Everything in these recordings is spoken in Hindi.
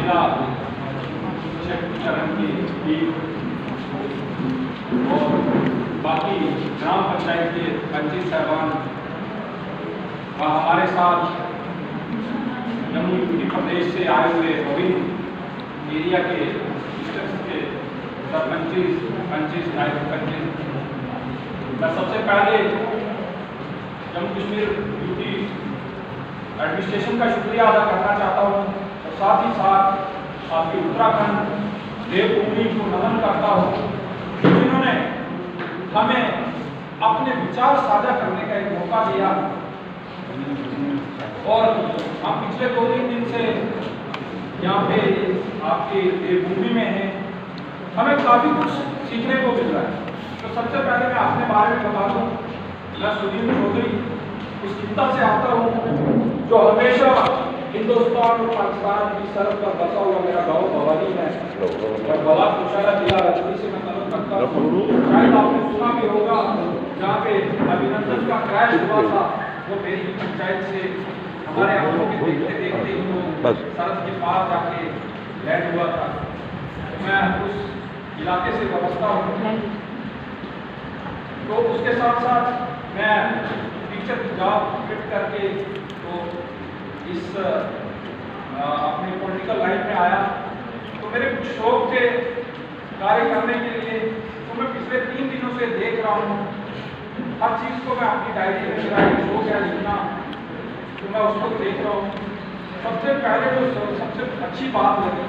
जिला चरण की टीम और बाकी ग्राम पंचायत के पंचायत साहबान और हमारे साथ जम्मू यूपी प्रदेश से आए हुए विभिन्न एरिया के डिस्ट्रिक्ट के सरपंच नायब पंच। मैं सबसे पहले जम्मू कश्मीर यूपी एडमिनिस्ट्रेशन का शुक्रिया अदा करना चाहता हूँ और साथ ही साथ आपके उत्तराखंड देवभूमि को नमन करता हूँ जिन्होंने हमें अपने विचार साझा करने का एक मौका दिया। और हम पिछले 2-3 दिन से यहाँ पे आपके देवभूमि में हैं, हमें काफ़ी कुछ सीखने को मिल रहा है। तो सबसे पहले मैं अपने बारे में बता दूँ, मैं सुनील चौधरी इस खिता से आता हूँ जो हमेशा हिंदुस्तान और पाकिस्तान की सरहद पर बसा हुआ मेरा गाँव भवानी है और भवा कुशाला जिला राजौरी से मैं तलब करता हूँ। शायद आपने सुना भी होगा जहाँ पे अभिनंदन का क्रैश हुआ था वो मेरी पंचायत से हमारे आंखों के देखते देखते ही वो सरहद के पार जाके लैंड हुआ था। मैं उस इलाके से वाबस्ता हूँ। तो उसके साथ साथ मैं टीचर की जॉब फिट करके तो इस अपने पॉलिटिकल लाइफ में आया। तो मेरे कुछ शौक थे कार्य करने के लिए, तो मैं पिछले 3 दिनों से देख रहा हूँ हर चीज़ को मैं अपनी डायरी में मेरा एक शौक है लिखना, तो मैं उसको देख रहा हूँ। सबसे पहले जो सबसे अच्छी बात लगी,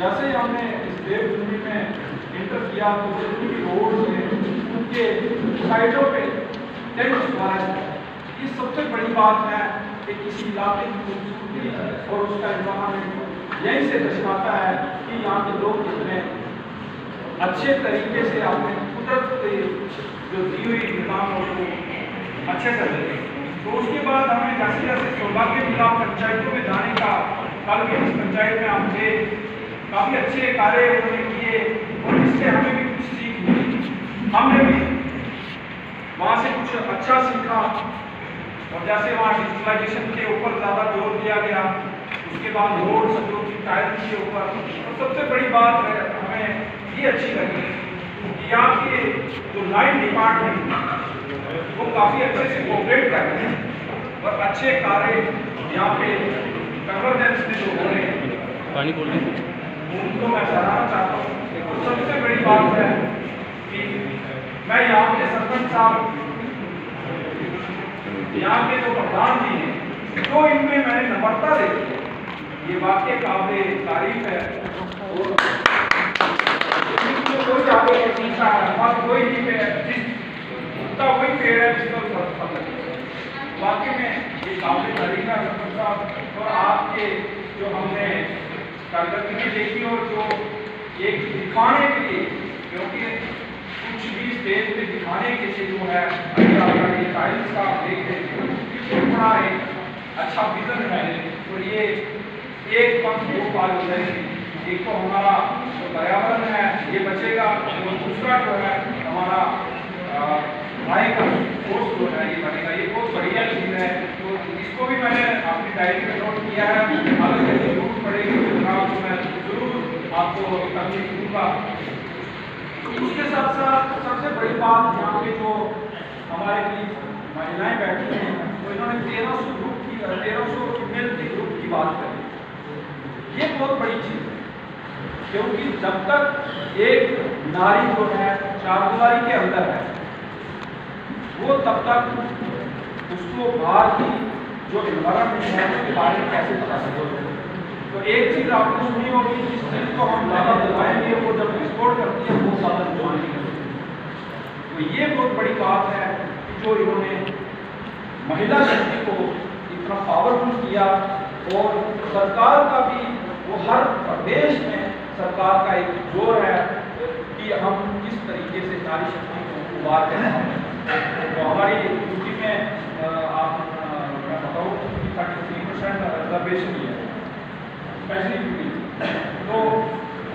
जैसे ही हमने इस देवभूमि में इंटर किया तो जितनी भी रोड है उनके साइडों पे टेंट लगाया है। ये सबसे बड़ी बात है कि किसी इलाके की खूबसूरती और उसका एनवायरनमेंट यहीं से दर्शाता है कि यहाँ के लोग कितने अच्छे तरीके से अपने कुदरत के जो दी हुई निज़ाम को अच्छे से देते। तो उसके बाद हमें जैसे जैसे सौभाग्य मिला पंचायतों में जाने का, कल भी इस पंचायत में हम थे, काफ़ी अच्छे कार्य उन्होंने किए और इससे हमें भी कुछ सीख मिली। हमने भी वहाँ से कुछ अच्छा सीखा और जैसे वहाँ डिजिटलाइजेशन के ऊपर ज़्यादा जोर दिया गया, उसके बाद रोड जो की टाइल्स के ऊपर। और सबसे बड़ी बात है हमें ये अच्छी लगी कि यहाँ के जो लाइन डिपार्टमेंट वो काफ़ी अच्छे से कोऑपरेट कर रहे हैं और अच्छे कार्य यहाँ पे कन्वर्जेंस में जो हो रहे हैं पानी बोल रहे उनको मैं सराहना चाहता हूँ। तो सबसे बड़ी बात है कि मैं यहाँ के सरपंच साहब, यहाँ के जो प्रधान जी हैं, तो इनमें मैंने नम्रता देखी, ये वाकई काबिल तारीफ है। और कोई आगे सीखा है कोई जिसका वही पेड़ है जिसका फल लगे, वाकई में ये काबिल तारीफ है सरपंच साहब। और आपके जो हमने प्रगति भी देखी और जो एक दिखाने के लिए, क्योंकि कुछ भी स्टेज पे दिखाने के लिए जो है अगर आपका ये टाइल्स का आप देख रहे हैं तो बड़ा एक अच्छा विजन है। और ये एक पंख दो पाल हो जाएगी, एक तो हमारा जो पर्यावरण है ये बचेगा और दूसरा जो है हमारा आय का सोर्स जो है ये बनेगा। ये बहुत बढ़िया चीज़ है। तो इसको भी मैंने अपनी डायरी में नोट किया है, अगर यदि जरूरत पड़ेगी तो मैं जरूर आपको करने दूँगा। उसके साथ साथ सबसे बड़ी बात यहाँ पे जो हमारे बीच महिलाएं बैठी हैं, तो इन्होंने 1300 ग्रुप की 1300 फीमेल के ग्रुप की बात करी। ये बहुत बड़ी चीज़ है, क्योंकि जब तक एक नारी जो है चारदीवारी के अंदर है वो तब तक उसको बाहर की जो इन्वायरमेंट है उसके बारे में कैसे पता चलेगा। तो एक चीज़ आपने सुनी होगी, जिस चीज़ को हम ज़्यादा दबाएंगे वो जब एक्सपोर्ट करती है वो ज़्यादा नुकसान नहीं करती। तो ये बहुत बड़ी बात है कि जो इन्होंने महिला शक्ति को इतना पावरफुल किया। और सरकार का भी वो हर प्रदेश में सरकार का एक जोर है कि हम किस तरीके से नारी शक्ति को उभारते हैं। तो हमारी यूपी में आप मैं बताऊँ 33% रिजर्वेशन ही है स्पेशली यूपी। तो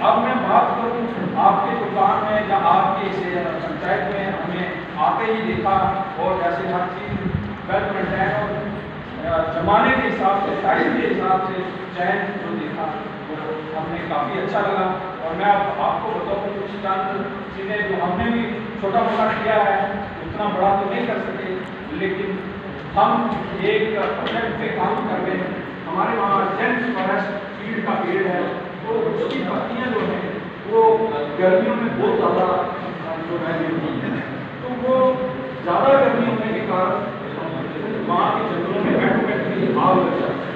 अब मैं बात करूँ आपके दुकान में या आपके इस पंचायत में हमें आते ही देखा और जैसे हर चीज़ वेल मेंटेन और जमाने के हिसाब से टाइम के हिसाब से चयन जो देखा वो हमने काफ़ी अच्छा लगा। और मैं अब आपको बताऊँ कुछ चंद चीज़ें जो हमने भी छोटा मोटा किया है, उतना बड़ा तो नहीं कर सके, लेकिन हम एक प्रोजेक्ट पे काम कर रहे हैं। हमारे वहाँ डेंस फॉरेस्ट फील्ड का पेड़ है, तो उसकी पत्तियाँ जो हैं वो गर्मियों में बहुत ज़्यादा जो है गिरती है, तो वो ज़्यादा गर्मी होने के कारण वहाँ के जंगलों में ऑटोमेटिकली आग लग जाती है।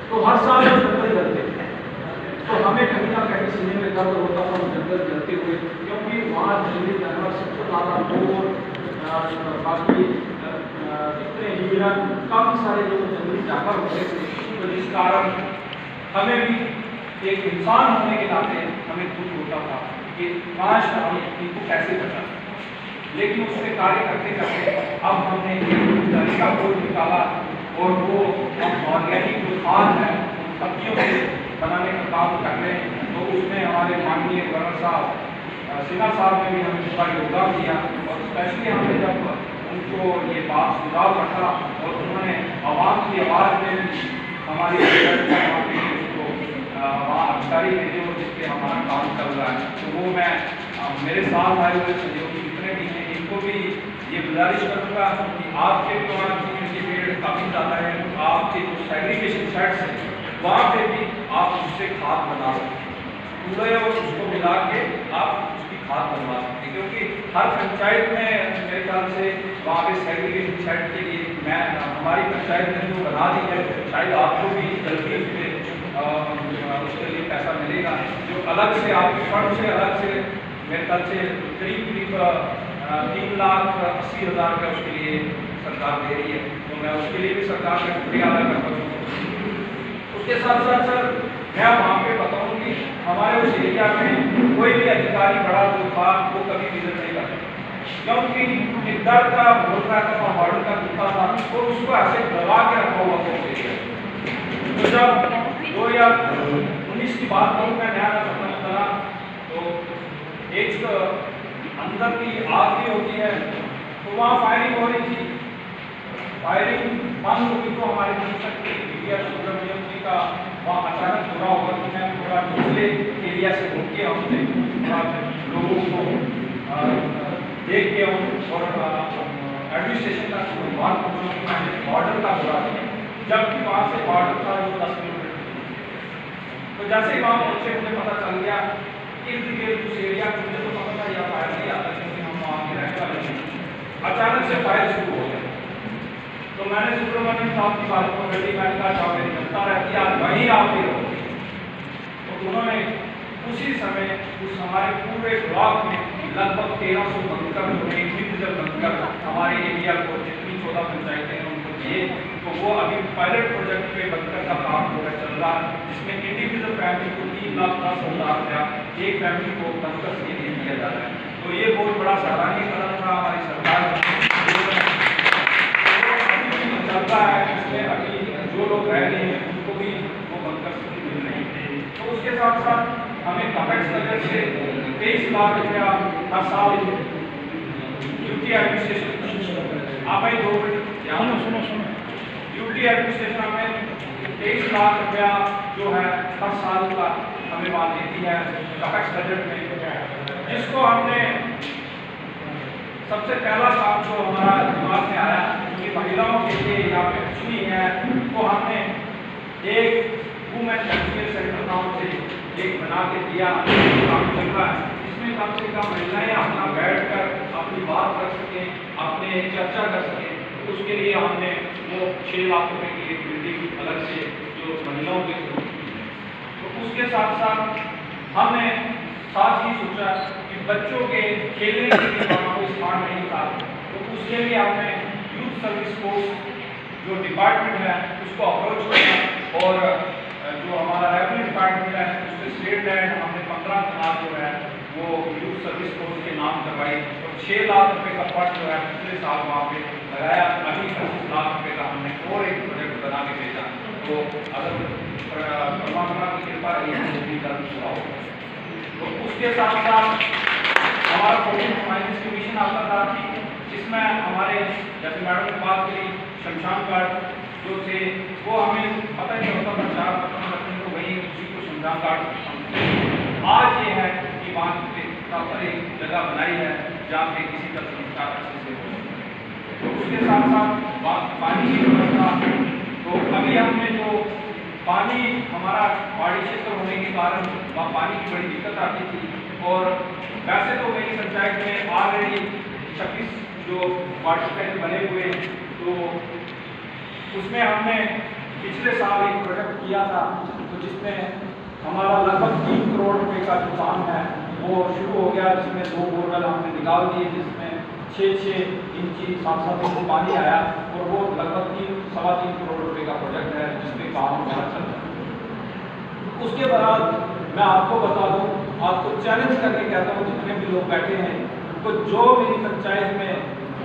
तो हर साल जंगल जलते हैं, तो हमें कहीं ना कहीं सीने में दर्द होता था जंगल जलते हुए, क्योंकि वहाँ जंगली जानवर सबसे ज़्यादा मोर, बाकी इतने हिरण, काफ़ी सारे जो जंगली जानवर होते थे। तो जिस कारण हमें भी एक इंसान होने के नाते हमें दुख होता था कि काश हम इनको कैसे बचा। लेकिन उस पर कार्य करते करते अब हमने एक तरीका खोज निकाला, और वो हम ऑर्गेनिक जो खाद है सब्जियों से बनाने का काम कर रहे हैं। तो उसमें हमारे माननीय गवर्नर साहब सिन्हा साहब ने भी हमें उसका योगदान दिया, और स्पेशली हमने जब उनको ये बात सुझाव रखा और उन्होंने आवाम की आवाज़ में हमारी उसको वहाँ अधिकारी भेजे और जिससे हमारा काम चल रहा है। तो वो मैं मेरे साथ आए हुए सहयोगी जितने भी हैं इनको भी ये गुजारिश करूँगा कि आपके वहाँ के पेड़ काफ़ी ज़्यादा है, आपके जो सेग्रीगेशन साइट्स हैं वहाँ पे भी आप उससे खाद बना सकते हैं, कूड़े और उसको मिला के आप उसकी खाद बनवा सकते हैं। क्योंकि हर पंचायत में मेरे ख्याल से वहाँ पे सेग्रीगेशन साइट के लिए मैं हमारी पंचायत ने जो बना दी है, शायद आपको भी जल्दी उसके लिए पैसा मिलेगा, जो अलग से आपके फंड से अलग से मेरे ख्याल से करीब 3,80,000 रुपये उसके लिए सरकार दे रही है। तो मैं उसके लिए भी सरकार का शुक्रिया अदा करता हूँ। उसके साथ साथ सर मैं वहाँ पे बताऊँ कि हमारे उस एरिया में कोई भी अधिकारी बड़ा जो था वो कभी विजिट नहीं करता, क्योंकि एक दर्द का बोल रहा था, मॉडल का दिखता था, तो उसको ऐसे दबा के रखा हुआ था एरिया। तो जब 2019 की बात करूँ मैं नया सपना करा, तो एक अंदर की आग भी होती है, तो वहाँ फायरिंग हो रही थी। फायरिंग बंद हुई तो हमारे सुब्रमण्यम जी का वहाँ अचानक बुरा हुआ कि मैं थोड़ा दूसरे एरिया से घूम के हमने लोगों को देख के और एडमिनिस्ट्रेशन का बात मैंने बॉर्डर का बुरा किया, जबकि वहाँ से बॉर्डर था जो 10 किलोमीटर। तो जैसे ही वहाँ पहुँचे मुझे पता चल गया इर्द गिर्द उस एरिया में, मुझे तो पता था यह फायर नहीं आता क्योंकि हम वहाँ के रहने वाले नहीं। अचानक से फायर शुरू हो गया। तो मैंने सुब्रमण्यम साहब की बात को मैंने कहा मेरी जनता रहती है आज वहीं आप भी रहोगे। तो उन्होंने उसी समय उस हमारे पूरे ब्लॉक में लगभग 1300 बंकर जो है इंडिविजुअल बंकर हमारे एरिया को जितनी 14 पंचायतें हैं उनको दिए। तो वो अभी पायलट प्रोजेक्ट पे बंकर का काम जो है चल रहा है, जिसमें इंडिविजुअल फैमिली को 3,10,000 रुपया एक फैमिली को बंकर के लिए दिया जा रहा है। तो ये बहुत बड़ा सराहनीय कदम था हमारी सरकार चलता है, इसमें अभी जो लोग रह रहे हैं उनको भी वो बंकर मिल रही है। तो उसके साथ साथ हमें कैपेक्स बजट से 23 लाख रुपया हर साल ड्यूटी एडमिनिस्ट्रेशन आप ही 2 मिनट सुनो ड्यूटी एडमिनिस्ट्रेशन हमें 23 लाख रुपया जो है हर साल का हमें बात देती है कैपेक्स बजट में, जिसको हमने सबसे पहला काम जो हमारा दिमाग में आया कि महिलाओं के लिए यहाँ पे कुछ नहीं है, तो हमने एक वुमेन हेल्थ सेंटर नाम से एक बना के दिया, काम चल रहा है। इसमें कम से कम महिलाएं अपना बैठकर अपनी बात कर सकें, अपने चर्चा कर सकें। उसके लिए हमने वो 6 लाख रुपए की एक बिल्डिंग अलग से जो महिलाओं के लिए, तो उसके साथ साथ हमने साथ ही सोचा कि बच्चों के खेलने के लिए वहाँ कोई स्थान नहीं था, तो उसके लिए हमने यूथ सर्विस कोर्स जो डिपार्टमेंट है उसको अप्रोच किया, और जो हमारा रेवेन्यू डिपार्टमेंट है उससे स्टेट लैंड हमने 15 कनाल जो है वो यूथ सर्विस कोर्स के नाम करवाई, और 6 लाख रुपए का फंड जो है पिछले साल वहाँ पे लगाया। अभी 25 लाख रुपए का हमने और एक प्रोजेक्ट बना के भेजा। तो अगर परमात्मा की कृपा रही है भी जल्द हुआ हो। तो उसके साथ साथ हमारा फाइनेंस कमीशन आता था, जिसमें हमारे जैसे मैडम ने बात करी शमशान घाट जो थे वो हमें पता ही होता काट सकते हैं। आज ये है कि वहाँ पर एक जगह बनाई है जहाँ पे किसी का संस्कार अच्छे से हो सके। तो उसके साथ साथ पानी की व्यवस्था, तो अभी हमने जो पानी हमारा पहाड़ी क्षेत्र होने के कारण वहाँ पानी की बड़ी दिक्कत आती थी। और वैसे तो मेरी पंचायत में ऑलरेडी 26 जो वाटर टैंक बने हुए, तो उसमें हमने पिछले साल एक प्रोजेक्ट किया था, तो जिसमें हमारा लगभग 3 करोड़ रुपए का जो काम है वो शुरू हो गया, जिसमें 2 बोरवेल हमने निकाल दिए, जिसमें 6-6 इंची 7-7 इंच पानी आया, और वो लगभग 3-3.25 करोड़ रुपए का प्रोजेक्ट है जिसमें काम हमारा चल रहा है। उसके बाद मैं आपको बता दूं, आपको चैलेंज करके कहता हूँ, जितने भी लोग बैठे हैं, तो जो मेरी पंचायत में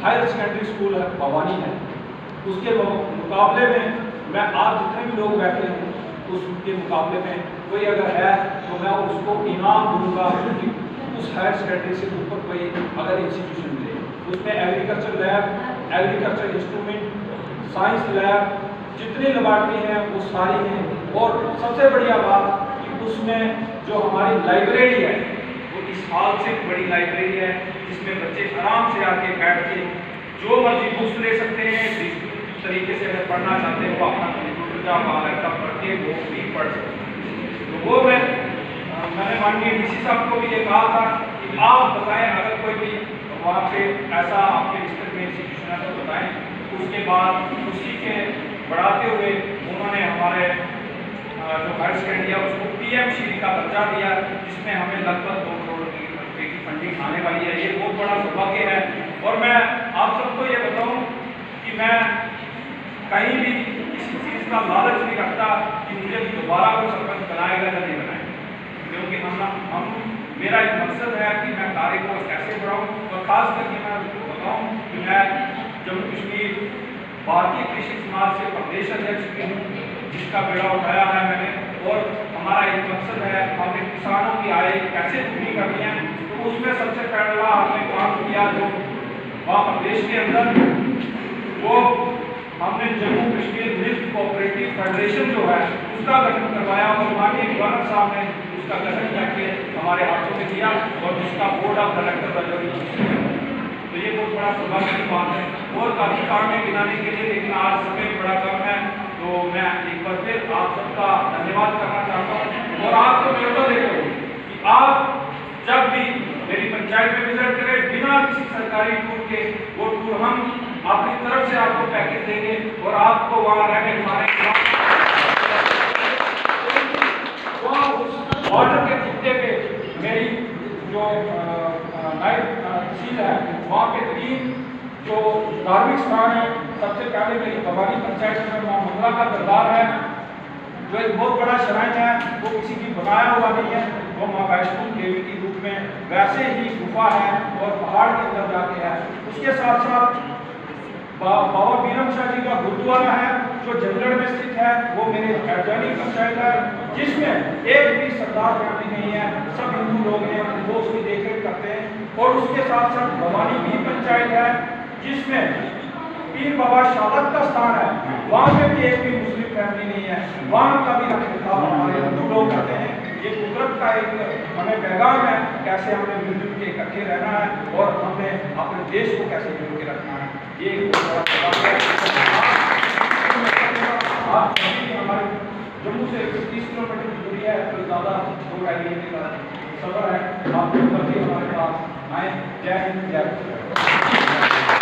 हायर सेकेंडरी स्कूल है भवानी है, उसके मुकाबले में मैं आप जितने भी लोग बैठे हैं उसके मुकाबले में कोई अगर है तो मैं उसको इनाम दूंगा कि उस हायर सेकेंडरी से ऊपर कोई अगर इंस्टीट्यूशन मिले, उसमें agriculture lab, agriculture instrument, science lab, जितनी लेबॉर्ट्री हैं वो सारी हैं। और सबसे बढ़िया बात कि उसमें जो हमारी लाइब्रेरी है वो इस हाल से बड़ी लाइब्रेरी है, जिसमें बच्चे आराम से आके बैठ के जो मर्जी बुक्स ले सकते हैं। जिस तरीके से अगर पढ़ना चाहते हैं वो अपना कंप्यूटर का लैपटॉप पढ़ के वो भी पढ़ सकते हैं। तो वो मैंने माननीय डीसी साहब को भी ये कहा था कि आप बताएं, अगर कोई भी वहाँ पे ऐसा आपके डिस्ट्रिक्ट में इंस्टीट्यूशन है तो बताएं। उसके बाद उसी के बढ़ाते हुए उन्होंने हमारे जो हायर सेकेंडरी है उसको PMC का दर्जा दिया, जिसमें हमें लगभग 2 करोड़ रुपए की फंडिंग आने वाली है। ये बहुत बड़ा सौभाग्य है। और मैं आप सबको ये बताऊं कि मैं कहीं भी किसी चीज़ का लालच नहीं रखता कि मुझे दोबारा कोई सरपंच बनाएगा या नहीं बनाएगा, क्योंकि हम मेरा एक मकसद है कि मैं कार्य को कैसे बढ़ाऊँ। और खास करके मैं बताऊँ कि मैं जम्मू कश्मीर भारतीय कृषि समाज से प्रदेश अध्यक्ष भी हूँ, जिसका बेड़ा उठाया है मैंने। और हमारा एक मकसद है हमने किसानों की आय कैसे पूरी करनी है, तो उसमें सबसे पहला हमने काम किया जो वहाँ प्रदेश के अंदर, वो हमने Jammu Kashmir milk cooperative federation जो है उसका गठन करवाया। और माननीय गवर्नर साहब ने उसका गठन करके हमारे हाथों में दिया, और जिसका बोर्ड ऑफ डायरेक्टर बना। तो ये बहुत बड़ा सौभाग्य की बात है। और काफ़ी काम है गिनाने के लिए, लेकिन आज समय बड़ा कम है, तो मैं एक बार फिर आप सबका धन्यवाद करना चाहता हूँ। और आपको न्योता देता हूँ कि आप जब भी मेरी पंचायत में विजिट करें बिना किसी सरकारी टूर के, वो टूर हम अपनी तरफ से आपको पैकेज देंगे और आपको वहाँ रहने खाने ऑर्डर के खित्ते पे मेरी जो नाइट तहसील है वहाँ पे 3 जो धार्मिक स्थान है, सबसे पहले मेरी भवानी पंचायत में माँ मंगला का दरबार है, जो एक बहुत बड़ा श्राइन है, वो किसी की बनाया हुआ नहीं है, वो माँ वैष्णो देवी के रूप में वैसे ही गुफा है और पहाड़ के अंदर जाके है। उसके साथ साथ बाबा बीरम शाह जी का गुरुद्वारा है जो जंगल में स्थित है, वो मेरे हरजानी पंचायत है, जिसमें एक भी सरदार फैमिली नहीं है, सब हिंदू लोग हैं, वो उसकी देखरेख करते हैं। और उसके साथ साथ भवानी भी पंचायत है, जिसमें पीर बाबा शादत का स्थान है, वहाँ में भी एक भी मुस्लिम फैमिली नहीं है, वहाँ का भी रखरखाव हमारे हिंदू लोग करते हैं। ये कुदरत का एक हमें पैगाम है, कैसे हमें मिलजुल के इकट्ठे रहना है और हमने अपने देश को कैसे मिल के रखना है। ये आप हमारे जम्मू से 30 किलोमीटर की दूरी है, तो ज़्यादा 2-2.5 घंटे का सफर है। आप हमारे पास आए। जय हिंद, जय भारत।